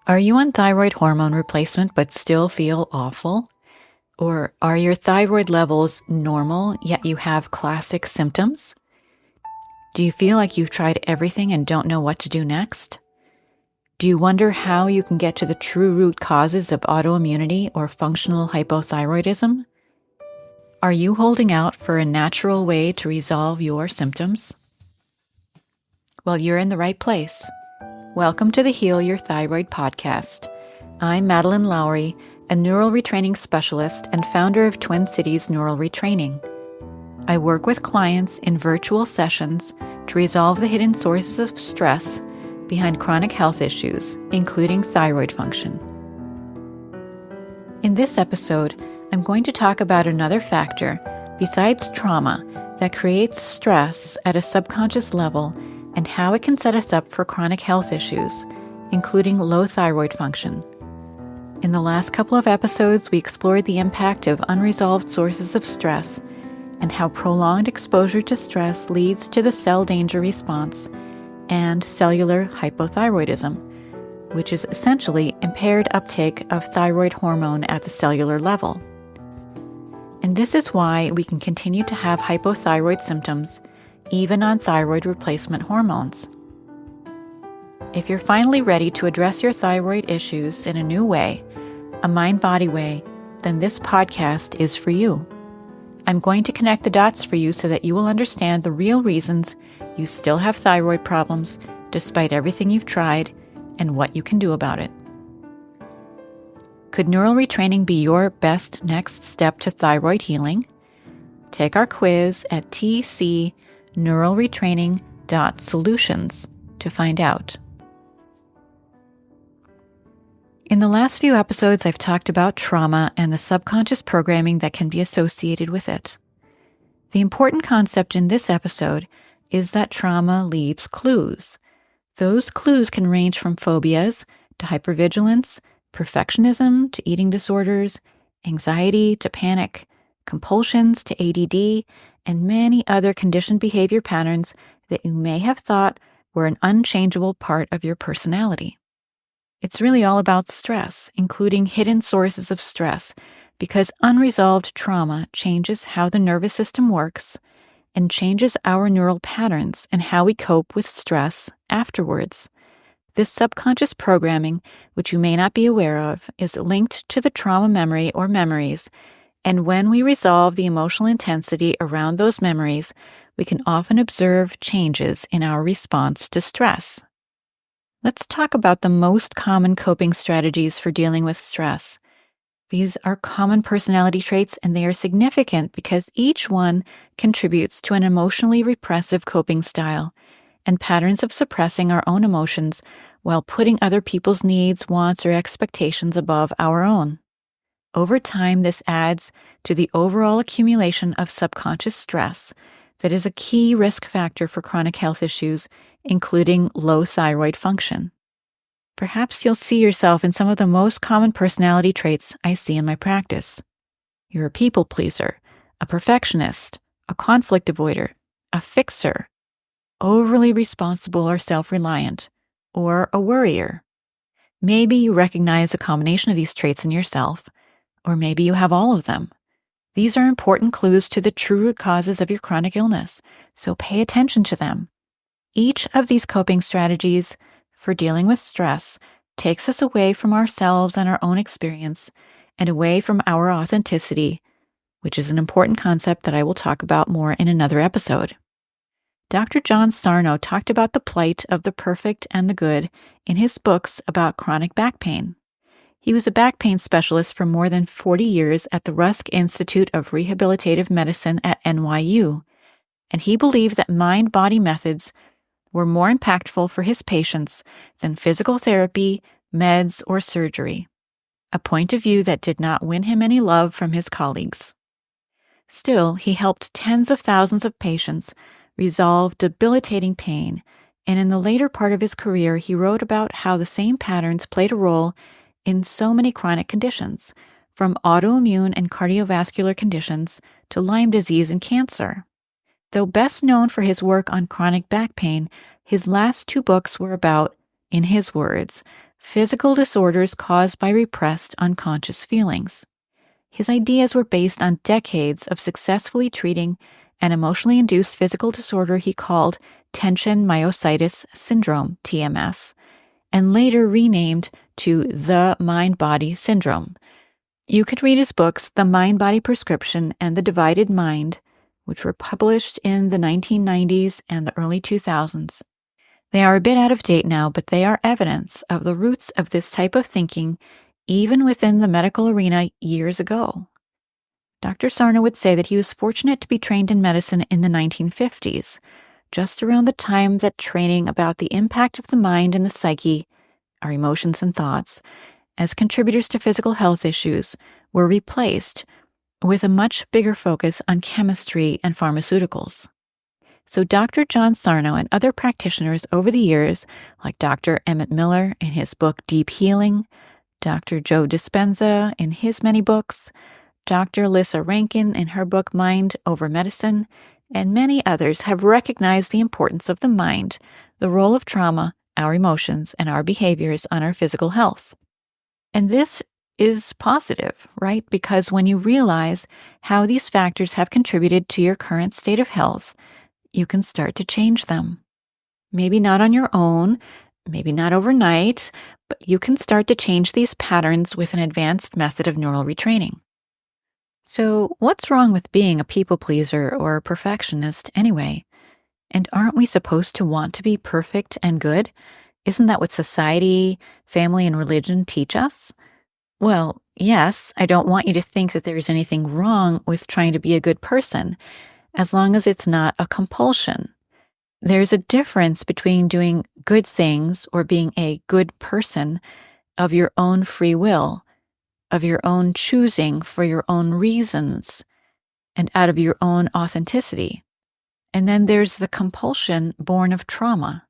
Are you on thyroid hormone replacement but still feel awful? Or are your thyroid levels normal, yet you have classic symptoms? Do you feel like you've tried everything and don't know what to do next? Do you wonder how you can get to the true root causes of autoimmunity or functional hypothyroidism? Are you holding out for a natural way to resolve your symptoms? Well, you're in the right place. Welcome to the Heal Your Thyroid podcast. I'm Madeleine Lowry, a neural retraining specialist and founder of Twin Cities Neural Retraining. I work with clients in virtual sessions to resolve the hidden sources of stress behind chronic health issues, including thyroid function. In this episode, I'm going to talk about another factor besides trauma that creates stress at a subconscious level and how it can set us up for chronic health issues, including low thyroid function. In the last couple of episodes, we explored the impact of unresolved sources of stress and how prolonged exposure to stress leads to the cell danger response and cellular hypothyroidism, which is essentially impaired uptake of thyroid hormone at the cellular level. And this is why we can continue to have hypothyroid symptoms even on thyroid replacement hormones. If you're finally ready to address your thyroid issues in a new way, a mind-body way, then this podcast is for you. I'm going to connect the dots for you so that you will understand the real reasons you still have thyroid problems despite everything you've tried and what you can do about it. Could neural retraining be your best next step to thyroid healing? Take our quiz at tcneuralretraining.solutions to find out. In the last few episodes, I've talked about trauma and the subconscious programming that can be associated with it. The important concept in this episode is that trauma leaves clues. Those clues can range from phobias to hypervigilance, perfectionism to eating disorders, anxiety to panic, compulsions to ADD, and many other conditioned behavior patterns that you may have thought were an unchangeable part of your personality. It's really all about stress, including hidden sources of stress, because unresolved trauma changes how the nervous system works and changes our neural patterns and how we cope with stress afterwards. This subconscious programming, which you may not be aware of, is linked to the trauma memory or memories, and when we resolve the emotional intensity around those memories, we can often observe changes in our response to stress. Let's talk about the most common coping strategies for dealing with stress. These are common personality traits, and they are significant because each one contributes to an emotionally repressive coping style and patterns of suppressing our own emotions while putting other people's needs, wants, or expectations above our own. Over time, this adds to the overall accumulation of subconscious stress that is a key risk factor for chronic health issues, including low thyroid function. Perhaps you'll see yourself in some of the most common personality traits I see in my practice. You're a people pleaser, a perfectionist, a conflict avoider, a fixer, overly responsible or self-reliant, or a worrier. Maybe you recognize a combination of these traits in yourself, or maybe you have all of them. These are important clues to the true root causes of your chronic illness, so pay attention to them. Each of these coping strategies for dealing with stress takes us away from ourselves and our own experience and away from our authenticity, which is an important concept that I will talk about more in another episode. Dr. John Sarno talked about the plight of the perfect and the good in his books about chronic back pain. He was a back pain specialist for more than 40 years at the Rusk Institute of Rehabilitative Medicine at NYU, and he believed that mind-body methods were more impactful for his patients than physical therapy, meds, or surgery, a point of view that did not win him any love from his colleagues. Still, he helped tens of thousands of patients resolve debilitating pain, and in the later part of his career, he wrote about how the same patterns played a role in so many chronic conditions, from autoimmune and cardiovascular conditions to Lyme disease and cancer. Though best known for his work on chronic back pain, his last two books were about in his words, physical disorders caused by repressed unconscious feelings. His ideas were based on decades of successfully treating an emotionally induced physical disorder he called tension myositis syndrome, TMS, and later renamed to the mind-body syndrome. You can read his books, The Mind-Body Prescription and The Divided Mind, which were published in the 1990s and the early 2000s. They are a bit out of date now, but they are evidence of the roots of this type of thinking even within the medical arena years ago. Dr. Sarno would say that he was fortunate to be trained in medicine in the 1950s, just around the time that training about the impact of the mind and the psyche, our emotions and thoughts, as contributors to physical health issues were replaced with a much bigger focus on chemistry and pharmaceuticals. So Dr. John Sarno and other practitioners over the years, like Dr. Emmett Miller in his book Deep Healing, Dr. Joe Dispenza in his many books, Dr. Lissa Rankin in her book Mind Over Medicine, and many others have recognized the importance of the mind, the role of trauma, our emotions, and our behaviors on our physical health. And this is positive, right? Because when you realize how these factors have contributed to your current state of health, you can start to change them. Maybe not on your own, maybe not overnight, but you can start to change these patterns with an advanced method of neural retraining. So, what's wrong with being a people pleaser or a perfectionist anyway? And aren't we supposed to want to be perfect and good? Isn't that what society, family, and religion teach us? Well, yes, I don't want you to think that there's anything wrong with trying to be a good person, as long as it's not a compulsion. There's a difference between doing good things or being a good person of your own free will, of your own choosing for your own reasons, and out of your own authenticity. And then there's the compulsion born of trauma,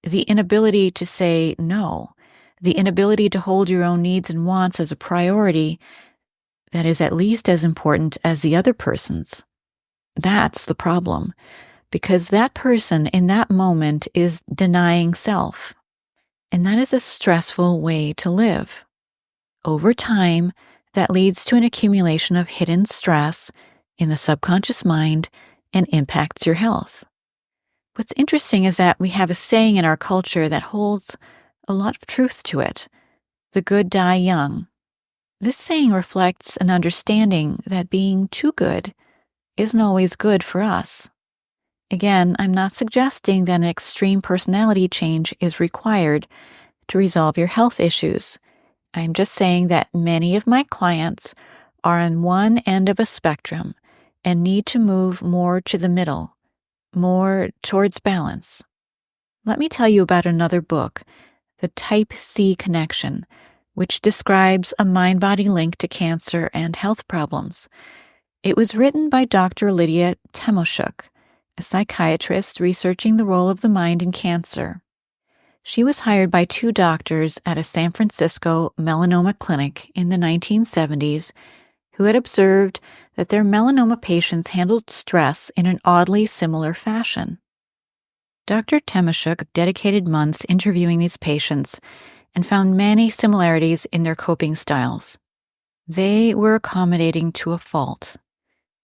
the inability to say no, the inability to hold your own needs and wants as a priority that is at least as important as the other person's. That's the problem, because that person in that moment is denying self. And that is a stressful way to live. Over time, that leads to an accumulation of hidden stress in the subconscious mind and impacts your health. What's interesting is that we have a saying in our culture that holds a lot of truth to it: the good die young. This saying reflects an understanding that being too good isn't always good for us. Again, I'm not suggesting that an extreme personality change is required to resolve your health issues. I'm just saying that many of my clients are on one end of a spectrum and need to move more to the middle, more towards balance. Let me tell you about another book, The Type C Connection, which describes a mind-body link to cancer and health problems. It was written by Dr. Lydia Temoshuk, a psychiatrist researching the role of the mind in cancer. She was hired by two doctors at a San Francisco melanoma clinic in the 1970s who had observed that their melanoma patients handled stress in an oddly similar fashion. Dr. Temoshuk dedicated months interviewing these patients and found many similarities in their coping styles. They were accommodating to a fault.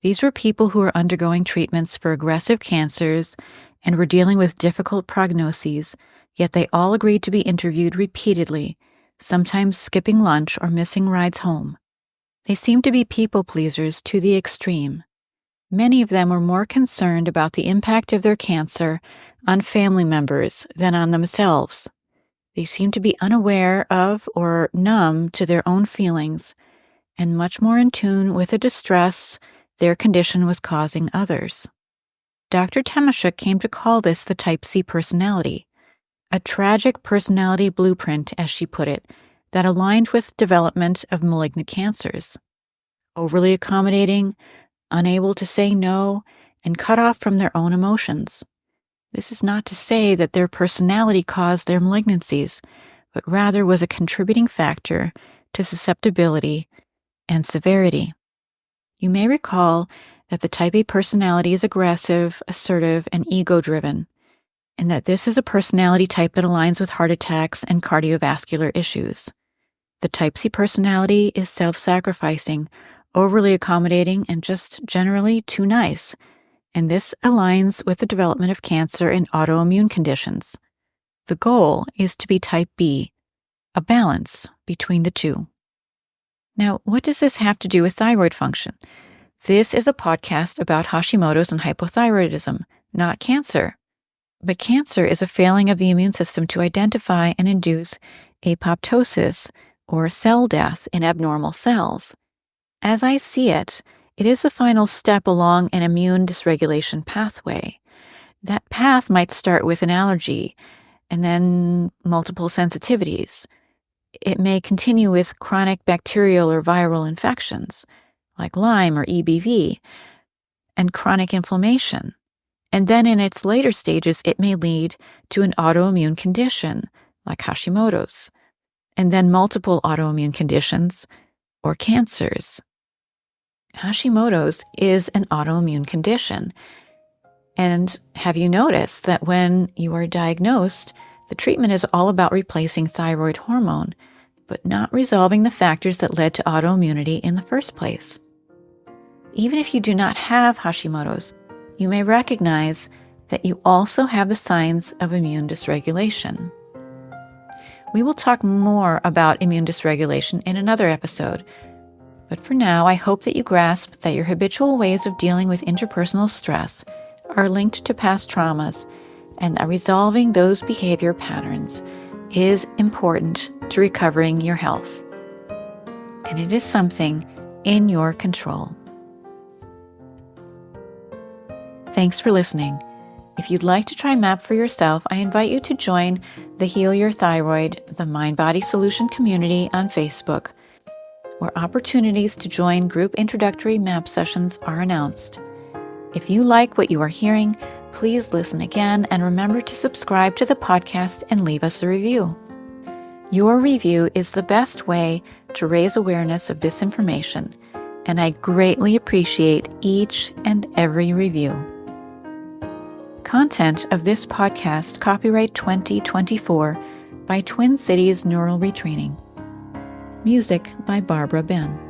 These were people who were undergoing treatments for aggressive cancers and were dealing with difficult prognoses, yet they all agreed to be interviewed repeatedly, sometimes skipping lunch or missing rides home. They seemed to be people pleasers to the extreme. Many of them were more concerned about the impact of their cancer on family members than on themselves. They seemed to be unaware of or numb to their own feelings and much more in tune with the distress their condition was causing others. Dr. Temoshuk came to call this the Type C personality, a tragic personality blueprint, as she put it, that aligned with development of malignant cancers. Overly accommodating, unable to say no, and cut off from their own emotions. This is not to say that their personality caused their malignancies, but rather was a contributing factor to susceptibility and severity. You may recall that the Type A personality is aggressive, assertive, and ego-driven. and that this is a personality type that aligns with heart attacks and cardiovascular issues. The Type C personality is self-sacrificing, overly accommodating, and just generally too nice, and this aligns with the development of cancer and autoimmune conditions. The goal is to be Type B, a balance between the two. Now, what does this have to do with thyroid function? This is a podcast about Hashimoto's and hypothyroidism, not cancer. But cancer is a failing of the immune system to identify and induce apoptosis, or cell death in abnormal cells. As I see it, it is the final step along an immune dysregulation pathway. That path might start with an allergy and then multiple sensitivities. It may continue with chronic bacterial or viral infections, like Lyme or EBV, and chronic inflammation. And then in its later stages, it may lead to an autoimmune condition, like Hashimoto's, and then multiple autoimmune conditions or cancers. Hashimoto's is an autoimmune condition. And have you noticed that when you are diagnosed, the treatment is all about replacing thyroid hormone, but not resolving the factors that led to autoimmunity in the first place? Even if you do not have Hashimoto's, you may recognize that you also have the signs of immune dysregulation. We will talk more about immune dysregulation in another episode, but for now, I hope that you grasp that your habitual ways of dealing with interpersonal stress are linked to past traumas, and that resolving those behavior patterns is important to recovering your health. And it is something in your control. Thanks for listening. If you'd like to try MAP for yourself, I invite you to join the Heal Your Thyroid, the Mind-Body Solution community on Facebook, where opportunities to join group introductory MAP sessions are announced. If you like what you are hearing, please listen again and remember to subscribe to the podcast and leave us a review. Your review is the best way to raise awareness of this information, and I greatly appreciate each and every review. Content of this podcast copyright 2024 by Twin Cities Neural Retraining. Music by Barbara Ben.